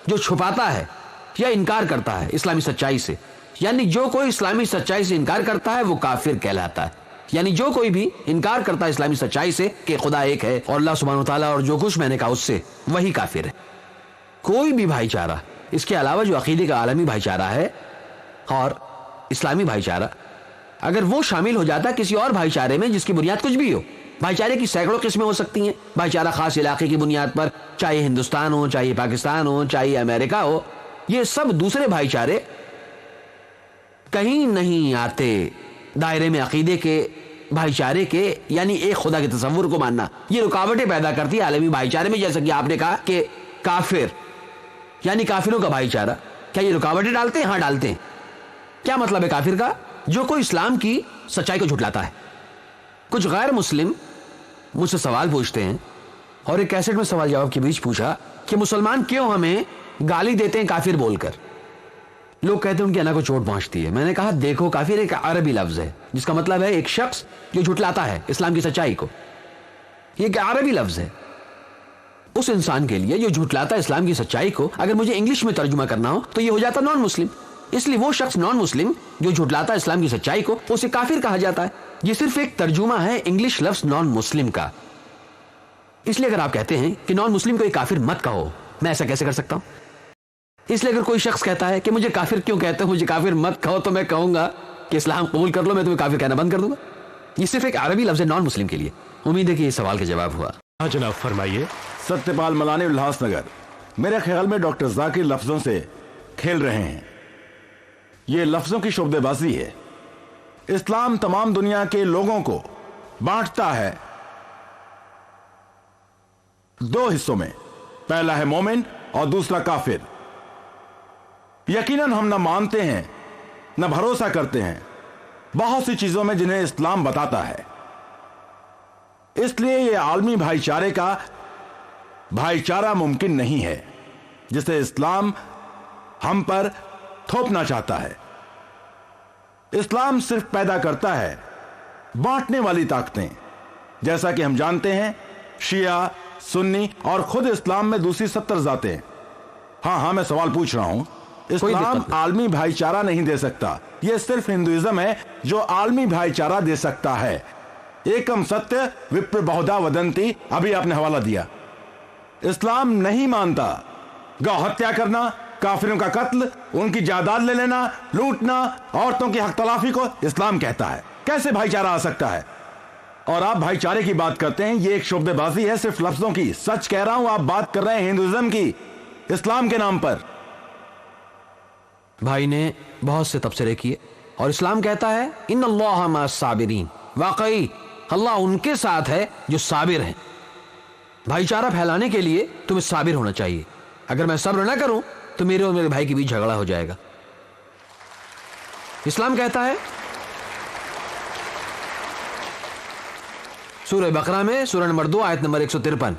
جو چھپاتا ہے یا انکار کرتا ہے اسلامی سچائی سے، یعنی جو کوئی اسلامی سچائی سے انکار کرتا ہے وہ کافر کہلاتا ہے۔ یعنی جو کوئی بھی انکار کرتا ہے اسلامی سچائی سے کہ خدا ایک ہے اور اللہ سبحانہ وتعالیٰ اور جو کچھ میں نے کہا اس سے، وہی کافر ہے۔ کوئی بھی بھائی چارہ اس کے علاوہ جو عقیدے کا عالمی بھائی چارہ ہے اور اسلامی بھائی چارہ، اگر وہ شامل ہو جاتا ہے کسی اور بھائی چارے میں جس کی بنیاد کچھ بھی ہو، بھائی چارے کی سینکڑوں قسمیں ہو سکتی ہیں، بھائی چارہ خاص علاقے کی بنیاد پر، چاہے ہندوستان ہو، چاہے پاکستان ہو، چاہے امریکہ ہو، یہ سب دوسرے بھائی چارے کہیں نہیں آتے دائرے میں عقیدے کے بھائی چارے کے، یعنی ایک خدا کے تصور کو ماننا۔ یہ رکاوٹیں پیدا کرتی ہے عالمی بھائی چارے میں، جیسا کہ آپ نے کہا کہ کافر یعنی کافروں کا بھائی چارہ، کیا یہ رکاوٹیں ڈالتے ہیں؟ ہاں ڈالتے ہیں۔ کیا مطلب ہے کافر کا؟ جو کوئی اسلام کی سچائی کو جھٹلاتا ہے۔ کچھ غیر مسلم مجھ سے سوال پوچھتے ہیں، اور ایک کیسٹ میں سوال جواب کے بیچ پوچھا کہ مسلمان کیوں ہمیں گالی دیتے ہیں کافر بول کر؟ لوگ کہتے ہیں ان کی انا کو چوٹ پہنچتی ہے۔ میں نے کہا دیکھو، کافر ایک عربی لفظ ہے جس کا مطلب ہے ایک شخص جو جھٹلاتا ہے اسلام کی سچائی کو۔ یہ ایک عربی لفظ ہے۔ اس انسان کے لیے جو جھٹلاتا ہے اسلام کی سچائی کو، اگر مجھے انگلش میں ترجمہ کرنا ہو تو یہ ہو جاتا نان مسلم۔ اس لیے وہ شخص نان مسلم جو جھٹلاتا ہے اسلام کی سچائی کو، اسے کافر کہا جاتا ہے۔ یہ صرف ایک ترجمہ ہے انگلش لفظ نان مسلم کا۔ اس لیے اگر آپ کہتے ہیں کہ نان مسلم کو ایک کافر مت کہو، میں ایسا کیسے کر سکتا ہوں؟ اس لیے اگر کوئی شخص کہتا ہے کہ مجھے کافر کیوں کہتے ہو، مجھے کافر مت کہو، تو میں کہوں گا کہ اسلام قبول کر لو، میں تمہیں کافر کہنا بند کر دوں گا۔ یہ صرف ایک عربی لفظ ہے نان مسلم کے لیے۔ امید ہے کہ یہ سوال کا جواب ہوا۔ ہاں جناب، فرمائیے۔ ستیہ پال ملانی، الہاس نگر۔ میرے خیال میں ڈاکٹر ذاکر لفظوں سے کھیل رہے ہیں۔ یہ لفظوں کی شعبدے بازی ہے. اسلام تمام دنیا کے لوگوں کو بانٹتا ہے دو حصوں میں. پہلا ہے مومن اور دوسرا کافر. یقیناً ہم نہ مانتے ہیں نہ بھروسہ کرتے ہیں بہت سی چیزوں میں جنہیں اسلام بتاتا ہے. اس لیے یہ عالمی بھائی چارے کا بھائی چارہ ممکن نہیں ہے جسے اسلام ہم پر تھوپنا چاہتا ہے. اسلام صرف پیدا کرتا ہے بانٹنے والی طاقتیں. جیسا کہ ہم جانتے ہیں شیعہ، سنی اور خود اسلام میں دوسری 70 ذاتیں. ہاں میں سوال پوچھ رہا ہوں. اسلام عالمی بھائی چارہ نہیں دے سکتا. یہ صرف ہندوازم ہے جو عالمی بھائی چارہ دے سکتا ہے. ایکم ستیہ وپر بہودا ودنتی، ابھی آپ نے حوالہ دیا. اسلام نہیں مانتا گو ہتیا کرنا، کافروں کا قتل، ان کی جائیداد لے لینا، لوٹنا، عورتوں کی حق تلافی کو اسلام کہتا ہے. کیسے بھائی چارہ آ سکتا ہے؟ اور آپ بھائی چارے کی بات کرتے ہیں. یہ ایک شعبدے بازی ہے صرف لفظوں کی. سچ کہہ رہا ہوں، آپ بات کر رہے ہیں ہندوازم کی اسلام کے نام پر. بھائی نے بہت سے تبصرے کیے اور اسلام کہتا ہے ان اللہ مع الصابرین. واقعی اللہ ان کے ساتھ ہے جو صابر ہیں. بھائی چارہ پھیلانے کے لیے تمہیں صابر ہونا چاہیے. اگر میں صبر نہ کروں تو میرے اور میرے بھائی کے بیچ جھگڑا ہو جائے گا. اسلام کہتا ہے سورہ بقرہ میں سورہ نمبر 2 آیت نمبر 153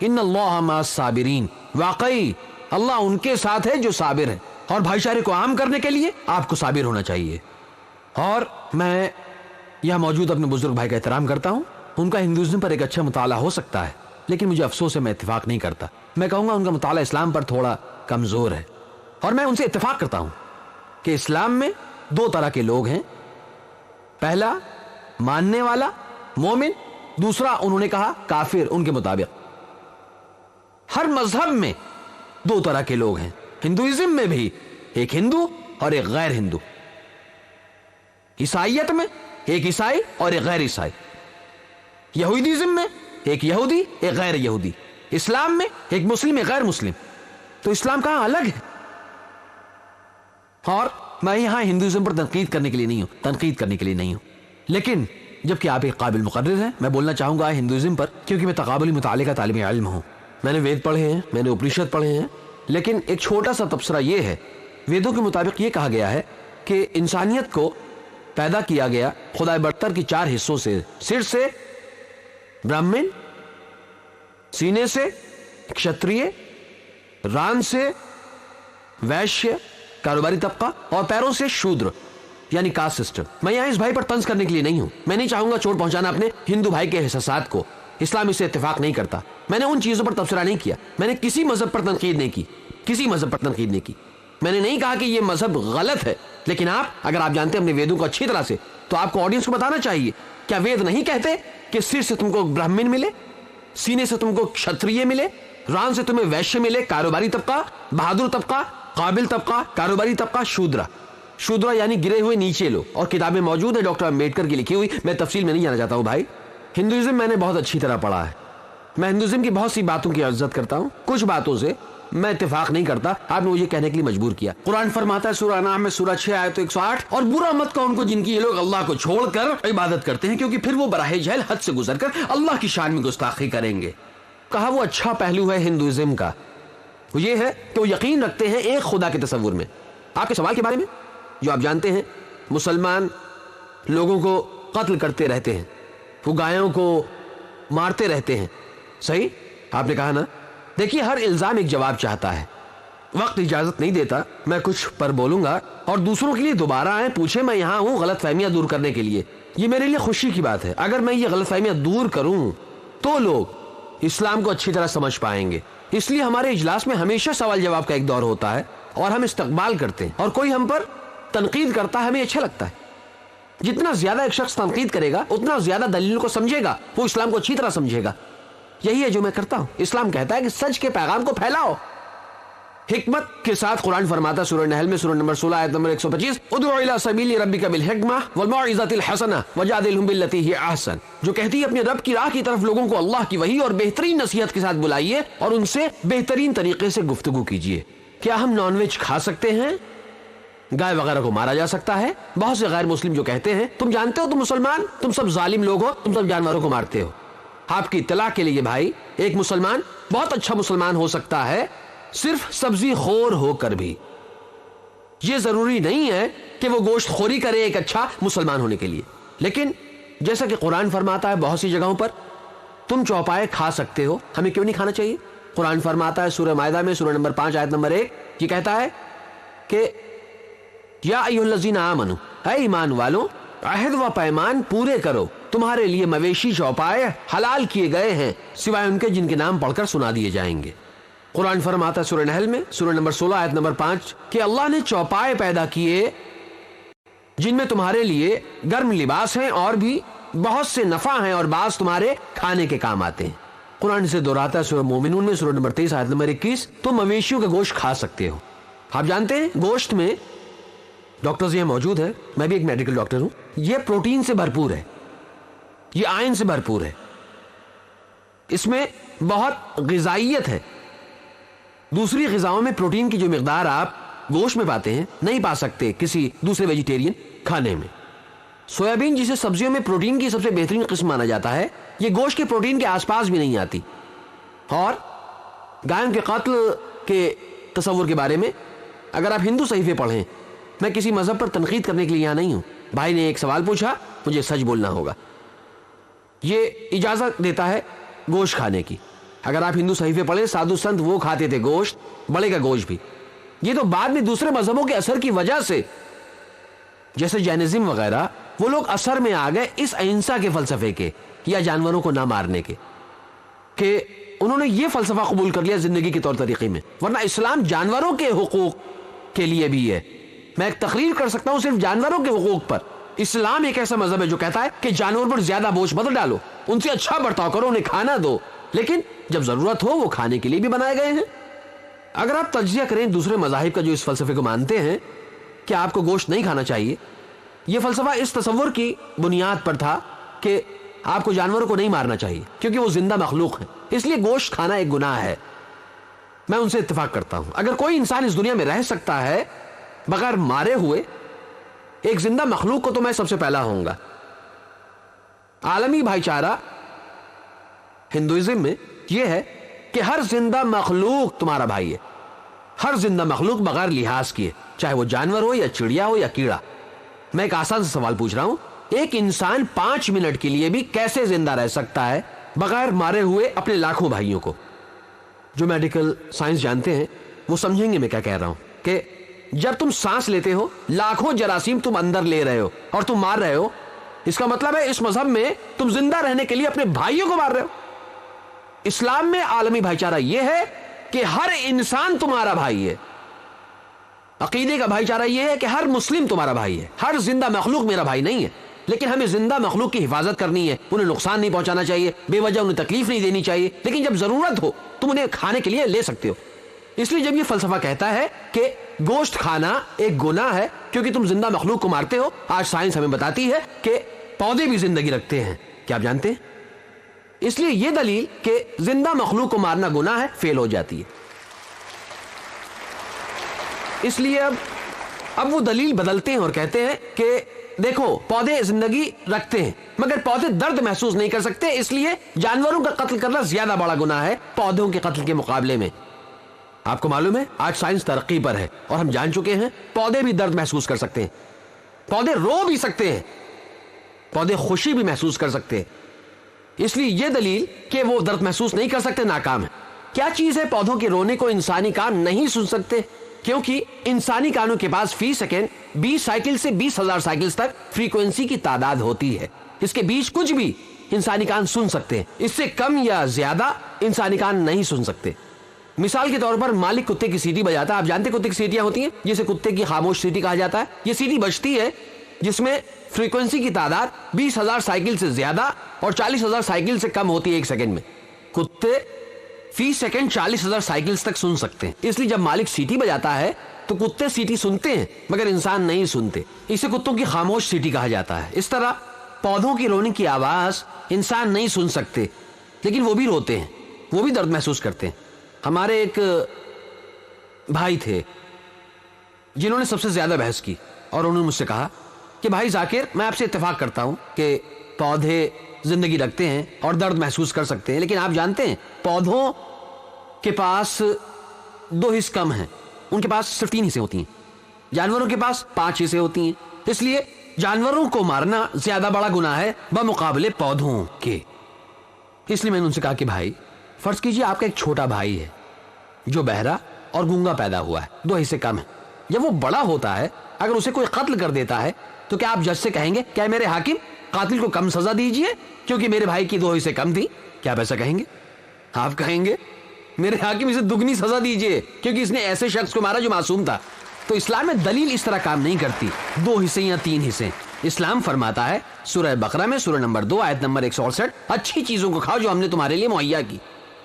ان اللہ مع الصابرین. واقعی اللہ ان کے ساتھ ہے جو صابر ہیں. اور بھائی چارے کو عام کرنے کے لیے آپ کو صابر ہونا چاہیے. اور میں یہاں موجود اپنے بزرگ بھائی کا احترام کرتا ہوں. ان کا ہندوازم پر ایک اچھا مطالعہ ہو سکتا ہے، لیکن مجھے افسوس ہے میں اتفاق نہیں کرتا. میں کہوں گا ان کا مطالعہ اسلام پر تھوڑا کمزور ہے. اور میں ان سے اتفاق کرتا ہوں کہ اسلام میں 2 طرح کے لوگ ہیں. پہلا ماننے والا مومن، دوسرا انہوں نے کہا کافر. ان کے مطابق ہر مذہب میں 2 طرح کے لوگ ہیں. ہندوازم میں بھی ایک ہندو اور ایک غیر ہندو. عیسائیت میں ایک عیسائی اور ایک غیر عیسائی. یہودیزم میں ایک یہودی ایک غیر یہودی. اسلام میں ایک مسلم ایک غیر مسلم. تو اسلام کہاں الگ ہے؟ اور میں یہاں ہندوازم پر تنقید کرنے کے لیے نہیں ہوں، لیکن جبکہ آپ ایک قابل مقرر ہیں میں بولنا چاہوں گا ہندوازم پر، کیونکہ میں تقابلی مطالعے کا طالب علم ہوں. میں نے وید پڑھے ہیں، میں نے اپنشد پڑھے ہیں. لیکن ایک چھوٹا سا تبصرہ یہ ہے، ویدوں کے مطابق یہ کہا گیا ہے کہ انسانیت کو پیدا کیا گیا خدا برتر کی 4 حصوں سے. سر سے برہمن، سینے سے کشتریہ، ران سے ویشیہ کاروباری طبقہ، اور پیروں سے شودر یعنی کاسٹ سسٹم. میں یہاں اس بھائی پر طنز کرنے کے لیے نہیں ہوں. میں نہیں چاہوں گا چوٹ پہنچانا اپنے ہندو بھائی کے احساسات کو. اسلام اس سے اتفاق نہیں کرتا. میں نے ان چیزوں پر تبصرہ نہیں کیا. میں نے کسی مذہب پر تنقید نہیں کی. میں نے نہیں کہا کہ یہ مذہب غلط ہے. لیکن اگر آپ جانتے ہیں اپنے ویدوں کو اچھی طرح سے، تو آپ کو آڈینس کو بتانا چاہیے کیا وید نہیں کہتے کہ سر سے تم کو برہمن ملے، سینے سے تم کو کشتریہ ملے، ران سے تمہیں ویشیہ ملے کاروباری طبقہ، بہادر طبقہ، قابل طبقہ، کاروباری طبقہ، شودرا یعنی گرے ہوئے نیچے لوگ. اور کتابیں موجود ہیں ڈاکٹر امبیڈکر کی لکھی ہوئی. میں تفصیل میں نہیں جانا چاہتا ہوں بھائی. ہندوازم میں نے بہت اچھی طرح پڑھا ہے. میں ہندوازم کی بہت سی باتوں کی عزت کرتا ہوں. کچھ باتوں سے میں اتفاق نہیں کرتا. آپ نے مجھے کہنے کے لیے مجبور کیا. قرآن فرماتا ہے سورہ انعام میں سورہ 6 آیت 108 اور برا مت کہو ان کو جن کی یہ لوگ اللہ کو چھوڑ کر عبادت کرتے ہیں، کیونکہ پھر وہ براہ جہل حد سے گزر کر اللہ کی شان میں گستاخی کریں گے. کہا وہ اچھا پہلو ہے ہندوازم کا وہ یہ ہے کہ وہ یقین رکھتے ہیں ایک خدا کے تصور میں. آپ کے سوال کے بارے میں جو آپ جانتے ہیں، مسلمان لوگوں کو قتل کرتے رہتے ہیں، وہ گایوں کو مارتے رہتے ہیں. صحیح آپ نے کہا نا. دیکھیے ہر الزام ایک جواب چاہتا ہے. وقت اجازت نہیں دیتا. میں کچھ پر بولوں گا اور دوسروں کے لیے دوبارہ آئیں پوچھیں. میں یہاں ہوں غلط فہمیاں دور کرنے کے لیے. یہ میرے لیے خوشی کی بات ہے. اگر میں یہ غلط فہمیاں دور کروں تو لوگ اسلام کو اچھی طرح سمجھ پائیں گے. اس لیے ہمارے اجلاس میں ہمیشہ سوال جواب کا ایک دور ہوتا ہے اور ہم استقبال کرتے ہیں. اور کوئی ہم پر تنقید کرتا ہے ہمیں اچھا لگتا ہے. جتنا زیادہ ایک شخص تنقید کرے گا اتنا زیادہ دلیل کو سمجھے گا، وہ اسلام کو اچھی طرح سمجھے گا. یہی ہے جو میں کرتا ہوں. اسلام کہتا ہے کہ سچ کے پیغام کو پھیلاؤ حکمت کے ساتھ. قرآن فرماتا سورہ نحل میں سورہ نمبر 16 آیت نمبر 125 ادعو الی سبیل ربک بالحکمہ والموعظۃ الحسنہ وجادلہم باللتی ہی احسن، جو کہتی ہے اپنے رب کی راہ کی طرف لوگوں کو اللہ کی وحی اور بہترین نصیحت کے ساتھ بلائیے اور ان سے بہترین طریقے سے گفتگو کیجیے. کیا ہم نان ویج کھا سکتے ہیں؟ گائے وغیرہ کو مارا جا سکتا ہے. بہت سے غیر مسلم جو کہتے ہیں تم جانتے ہو تم مسلمان تم سب ظالم لوگ ہو, تم سب جانوروں کو مارتے ہو. آپ کی اطلاع کے لیے بھائی, ایک مسلمان بہت اچھا مسلمان ہو سکتا ہے صرف سبزی خور ہو کر بھی. یہ ضروری نہیں ہے کہ وہ گوشت خوری کرے ایک اچھا مسلمان ہونے کے لیے. لیکن جیسا کہ قرآن فرماتا ہے بہت سی جگہوں پر تم چوپائے کھا سکتے ہو, ہمیں کیوں نہیں کھانا چاہیے؟ قرآن فرماتا ہے سورہ مائدہ میں سورہ نمبر 5 آیت نمبر 1, یہ کہتا ہے کہ یا ایھا الذین آمنو, اے ایمان والو, عہد و پیمان پورے کرو, تمہارے لیے مویشی چوپائے حلال کیے گئے ہیں سوائے ان کے جن کے نام پڑھ کر سنا دیے جائیں گے. قرآن فرماتا ہے سورہ نحل میں سورہ نمبر 16 آیت نمبر 5 کہ اللہ نے چوپائے پیدا کیے جن میں تمہارے لیے گرم لباس ہیں اور بھی بہت سے نفع ہیں اور بعض تمہارے کھانے کے کام آتے ہیں. قرآن سے دہراتا ہے سورہ مومنون میں سورہ نمبر 23 آیت نمبر 21 تم مویشیوں کا گوشت کھا سکتے ہو. آپ جانتے ہیں گوشت میں, ڈاکٹرز یہ موجود ہے, میں بھی ایک میڈیکل ڈاکٹر ہوں, یہ پروٹین سے بھرپور ہے, یہ آئرن سے بھرپور ہے, اس میں بہت غذائیت ہے. دوسری غذاؤں میں پروٹین کی جو مقدار آپ گوشت میں پاتے ہیں نہیں پا سکتے کسی دوسرے ویجیٹیرین کھانے میں. سویابین جسے سبزیوں میں پروٹین کی سب سے بہترین قسم مانا جاتا ہے, یہ گوشت کے پروٹین کے آس پاس بھی نہیں آتی. اور گایوں کے قتل کے تصور کے بارے میں اگر آپ ہندو صحیفے پڑھیں, میں کسی مذہب پر تنقید کرنے کے لیے یہاں نہیں ہوں, بھائی نے ایک سوال پوچھا, مجھے سچ بولنا ہوگا. یہ اجازت دیتا ہے گوشت کھانے کی. اگر آپ ہندو صحیفے پڑھیں سادھو سنت وہ کھاتے تھے گوشت, بڑے کا گوشت بھی. یہ تو بعد میں دوسرے مذہبوں کے اثر کی وجہ سے جیسے جینزم وغیرہ وہ لوگ اثر میں آ گئے اس اہنسا کے فلسفے کے یا جانوروں کو نہ مارنے کے, کہ انہوں نے یہ فلسفہ قبول کر لیا زندگی کے طور طریقے میں. ورنہ اسلام جانوروں کے حقوق کے لیے بھی ہے. میں ایک تقریر کر سکتا ہوں صرف جانوروں کے حقوق پر. اسلام ایک ایسا مذہب ہے جو کہتا ہے کہ جانور پر زیادہ بوجھ مت ڈالو, ان سے اچھا برتاؤ کرو, انہیں کھانا دو, لیکن جب ضرورت ہو وہ کھانے کے لیے بھی بنائے گئے ہیں. اگر آپ تجزیہ کریں دوسرے مذاہب کا جو اس فلسفے کو مانتے ہیں کہ آپ کو گوشت نہیں کھانا چاہیے, یہ فلسفہ اس تصور کی بنیاد پر تھا کہ آپ کو جانوروں کو نہیں مارنا چاہیے کیونکہ وہ زندہ مخلوق ہیں, اس لیے گوشت کھانا ایک گناہ ہے. میں ان سے اتفاق کرتا ہوں. اگر کوئی انسان اس دنیا میں رہ سکتا ہے بغیر مارے ہوئے ایک زندہ مخلوق کو, تو میں سب سے پہلا ہوں گا. عالمی بھائی چارہ ہندوازم میں یہ ہے کہ ہر زندہ مخلوق تمہارا بھائی ہے, ہر زندہ مخلوق بغیر لحاظ کیے, چاہے وہ جانور ہو یا چڑیا ہو یا کیڑا. میں ایک آسان سے سوال پوچھ رہا ہوں, ایک انسان 5 منٹ کے لیے بھی کیسے زندہ رہ سکتا ہے بغیر مارے ہوئے اپنے لاکھوں بھائیوں کو؟ جو میڈیکل سائنس جانتے ہیں وہ سمجھیں گے میں کیا کہہ رہا ہوں, کہ جب تم سانس لیتے ہو لاکھوں جراثیم تم اندر لے رہے ہو اور تم مار رہے ہو, اس کا مطلب ہے اس مذہب میں تم زندہ رہنے کے لیے اپنے بھائیوں کو مار رہے ہو. اسلام میں عالمی بھائی چارہ یہ ہے کہ ہر انسان تمہارا بھائی ہے. عقیدے کا بھائی چارہ یہ ہے کہ ہر مسلم تمہارا بھائی ہے, ہر زندہ مخلوق میرا بھائی نہیں ہے. لیکن ہمیں زندہ مخلوق کی حفاظت کرنی ہے, انہیں نقصان نہیں پہنچانا چاہیے, بے وجہ انہیں تکلیف نہیں دینی چاہیے, لیکن جب ضرورت ہو تم انہیں کھانے کے لیے لے سکتے ہو. اس لیے جب یہ فلسفہ کہتا ہے کہ گوشت کھانا ایک گناہ ہے کیونکہ تم زندہ مخلوق کو مارتے ہو, آج سائنس ہمیں بتاتی ہے کہ پودے بھی زندگی رکھتے ہیں. کیا آپ جانتے ہیں؟ اس لیے یہ دلیل کہ زندہ مخلوق کو مارنا گناہ ہے فیل ہو جاتی ہے. اس لیے اب وہ دلیل بدلتے ہیں اور کہتے ہیں کہ دیکھو پودے زندگی رکھتے ہیں مگر پودے درد محسوس نہیں کر سکتے, اس لیے جانوروں کا قتل کرنا زیادہ بڑا گناہ ہے پودوں کے قتل کے مقابلے میں. آپ کو معلوم ہے آج سائنس ترقی پر ہے اور ہم جان چکے ہیں پودے بھی درد محسوس کر سکتے ہیں, پودے رو بھی سکتے ہیں, پودے خوشی بھی محسوس کر سکتے ہیں. اس لیے یہ دلیل کہ وہ درد محسوس نہیں کر سکتے ناکام ہے. کیا چیز ہے پودوں کے رونے کو انسانی کان نہیں سن سکتے؟ کیونکہ انسانی کانوں کے پاس فی سیکنڈ 20 سائیکل سے 20,000 سائیکلز تک فریکوینسی کی تعداد ہوتی ہے. اس کے بیچ کچھ بھی انسانی کان سن سکتے ہیں, اس سے کم یا زیادہ انسانی کان نہیں سن سکتے. مثال کے طور پر مالک کتے کی سیٹی بجاتا ہے. آپ جانتے کتے کی سیٹیاں ہوتی ہیں جسے کتے کی خاموش سیٹی کہا جاتا ہے. یہ سیٹی بجتی ہے جس میں فریکوینسی کی تعداد 20,000 سائیکل سے زیادہ اور 40,000 سائیکل سے کم ہوتی ہے ایک سیکنڈ میں. کتے فی سیکنڈ 40,000 سائیکلز تک سن سکتے ہیں. اس لیے جب مالک سیٹی بجاتا ہے تو کتے سیٹی سنتے ہیں مگر انسان نہیں سنتے. اسے کتوں کی خاموش سیٹی کہا جاتا ہے. اس طرح پودوں کی رونے کی آواز انسان نہیں سن سکتے لیکن وہ بھی روتے ہیں, وہ بھی درد محسوس کرتے ہیں. ہمارے ایک بھائی تھے جنہوں نے سب سے زیادہ بحث کی، اور انہوں نے مجھ سے کہا کہ بھائی ذاکر، میں آپ سے اتفاق کرتا ہوں کہ پودے زندگی رکھتے ہیں اور درد محسوس کر سکتے ہیں، لیکن آپ جانتے ہیں پودوں کے پاس 2 حصے کم ہیں، ان کے پاس صرف 3 حصے ہوتی ہیں، جانوروں کے پاس 5 حصے ہوتی ہیں، اس لیے جانوروں کو مارنا زیادہ بڑا گناہ ہے بمقابلے پودوں کے۔ اس لیے میں نے ان سے کہا کہ بھائی فرض کیجئے آپ کا ایک چھوٹا بھائی ہے جو بہرا اور گونگا پیدا ہوا ہے، 2 حصے کم ہیں، جب وہ بڑا ہوتا ہے اگر اسے کوئی قتل کر دیتا ہے تو کیا آپ جج سے کہیں گے کہ میرے حاکم قاتل کو کم سزا دیجئے کیونکہ میرے بھائی کی 2 حصے کم تھی؟ کیا آپ ایسا کہیں گے؟ آپ کہیں گے میرے حاکم اسے دگنی سزا دیجئے کیونکہ اس نے ایسے شخص کو مارا جو معصوم تھا۔ تو اسلام میں دلیل اس طرح کام نہیں کرتی 2 حصے یا 3 حصے۔ اسلام فرماتا ہے سورہ بقرہ میں سورہ نمبر 2 آیت نمبر 168، اچھی چیزوں کو کھاؤ جو ہم نے تمہارے لیے مہیا کی،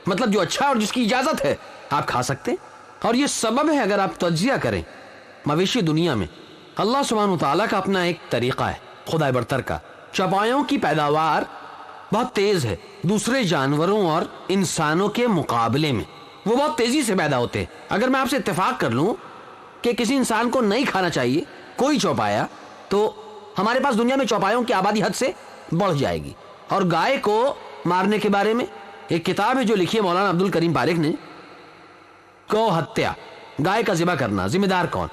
مطلب جو اچھا اور جس کی اجازت ہے آپ کھا سکتے ہیں، اور یہ سبب ہے اگر آپ تجزیہ کریں مویشی دنیا میں اللہ سبحانہ وتعالیٰ کا اپنا ایک طریقہ ہے خدا برتر کا۔ چوپایوں کی پیداوار بہت تیز ہے دوسرے جانوروں اور انسانوں کے مقابلے میں، وہ بہت تیزی سے پیدا ہوتے ہیں۔ اگر میں آپ سے اتفاق کر لوں کہ کسی انسان کو نہیں کھانا چاہیے کوئی چوپایا، تو ہمارے پاس دنیا میں چوپایوں کی آبادی حد سے بڑھ جائے گی۔ اور گائے کو مارنے کے بارے میں ایک کتاب ہے جو لکھی ہے مولانا عبد الکریم پاریکھ نے، گو ہتیا، گائے کا ذبح کرنا، ذمہ دار کون؟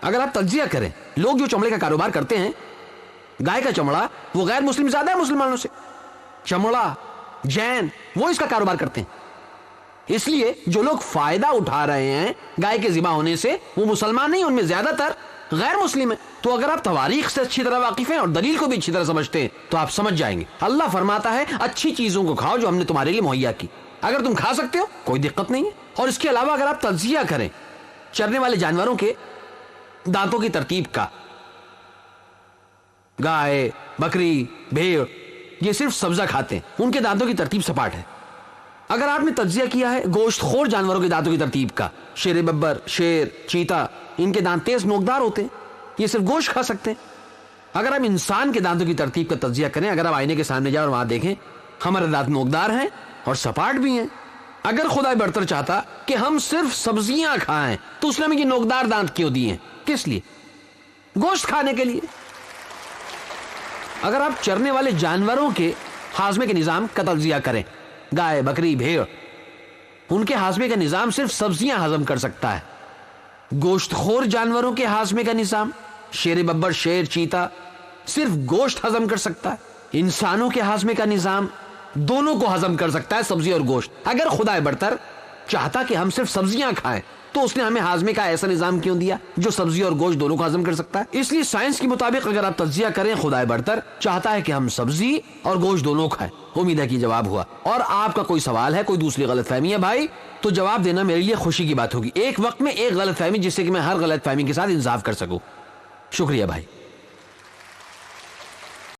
اگر آپ تجزیہ کریں لوگ جو چمڑے کا کاروبار کرتے ہیں، گائے کا چمڑا وہ غیر مسلم زیادہ ہے مسلمانوں سے، چمڑا جین وہ اس کا کاروبار کرتے ہیں، اس لیے جو لوگ فائدہ اٹھا رہے ہیں گائے کے ذبح ہونے سے وہ مسلمان نہیں، ان میں زیادہ تر غیر مسلم ہیں۔ تو اگر آپ تواریخ سے اچھی طرح واقف ہیں اور دلیل کو بھی اچھی طرح سمجھتے ہیں تو آپ سمجھ جائیں گے اللہ فرماتا ہے اچھی چیزوں کو کھاؤ جو ہم نے تمہارے لیے مہیا کی، اگر تم کھا سکتے ہو کوئی دقت نہیں ہے۔ اور اس کے علاوہ اگر آپ تجزیہ کریں چرنے والے جانوروں کے دانتوں کی ترتیب کا، گائے، بکری، بھیڑ یہ صرف سبزہ کھاتے ہیں، ان کے دانتوں کی ترتیب سپاٹ ہے۔ اگر آپ نے تجزیہ کیا ہے گوشت خور جانوروں کے دانتوں کی ترتیب کا، شیر ببر، شیر، چیتا، ان کے دانت تیز نوکدار ہوتے ہیں، یہ صرف گوشت کھا سکتے ہیں۔ اگر آپ انسان کے دانتوں کی ترتیب کا تجزیہ کریں، اگر آپ آئینے کے سامنے جائیں اور وہاں دیکھیں ہمارے دانت نوکدار ہیں اور سپاٹ بھی ہیں۔ اگر خدا برتر چاہتا کہ ہم صرف سبزیاں کھائیں تو اس نے ہمیں یہ نوکدار دانت کیوں دیے ہیں؟ کس لیے؟ گوشت کھانے کے لیے۔ اگر آپ چرنے والے جانوروں کے ہاضمے کے نظام کا تجزیہ کریں، گائے، بکری، بھیڑ، ان کے ہاضمے کا نظام صرف سبزیاں ہضم کر سکتا ہے۔ گوشت خور جانوروں کے ہاضمے کا نظام، شیر ببر، شیر، چیتا صرف گوشت ہضم کر سکتا ہے۔ انسانوں کے ہاضمے کا نظام دونوں کو ہضم کر سکتا ہے، سبزی اور گوشت۔ اگر خدا برتر چاہتا کہ ہم صرف سبزیاں کھائیں تو اس نے ہمیں ہاضمے کا ایسا نظام کیوں دیا جو سبزی اور گوشت دونوں کو ہضم کر سکتا ہے؟ اس لیے سائنس کے مطابق اگر آپ تجزیہ کریں خدا برتر چاہتا ہے کہ ہم سبزی اور گوشت دونوں کھائیں۔ امید ہے کہ جواب ہوا۔ اور آپ کا کوئی سوال ہے، کوئی دوسری غلط فہمی ہے بھائی، تو جواب دینا میرے لیے خوشی کی بات ہوگی، ایک وقت میں ایک غلط فہمی جس سے کہ میں ہر غلط فہمی کے ساتھ انصاف کر سکوں۔ شکریہ بھائی۔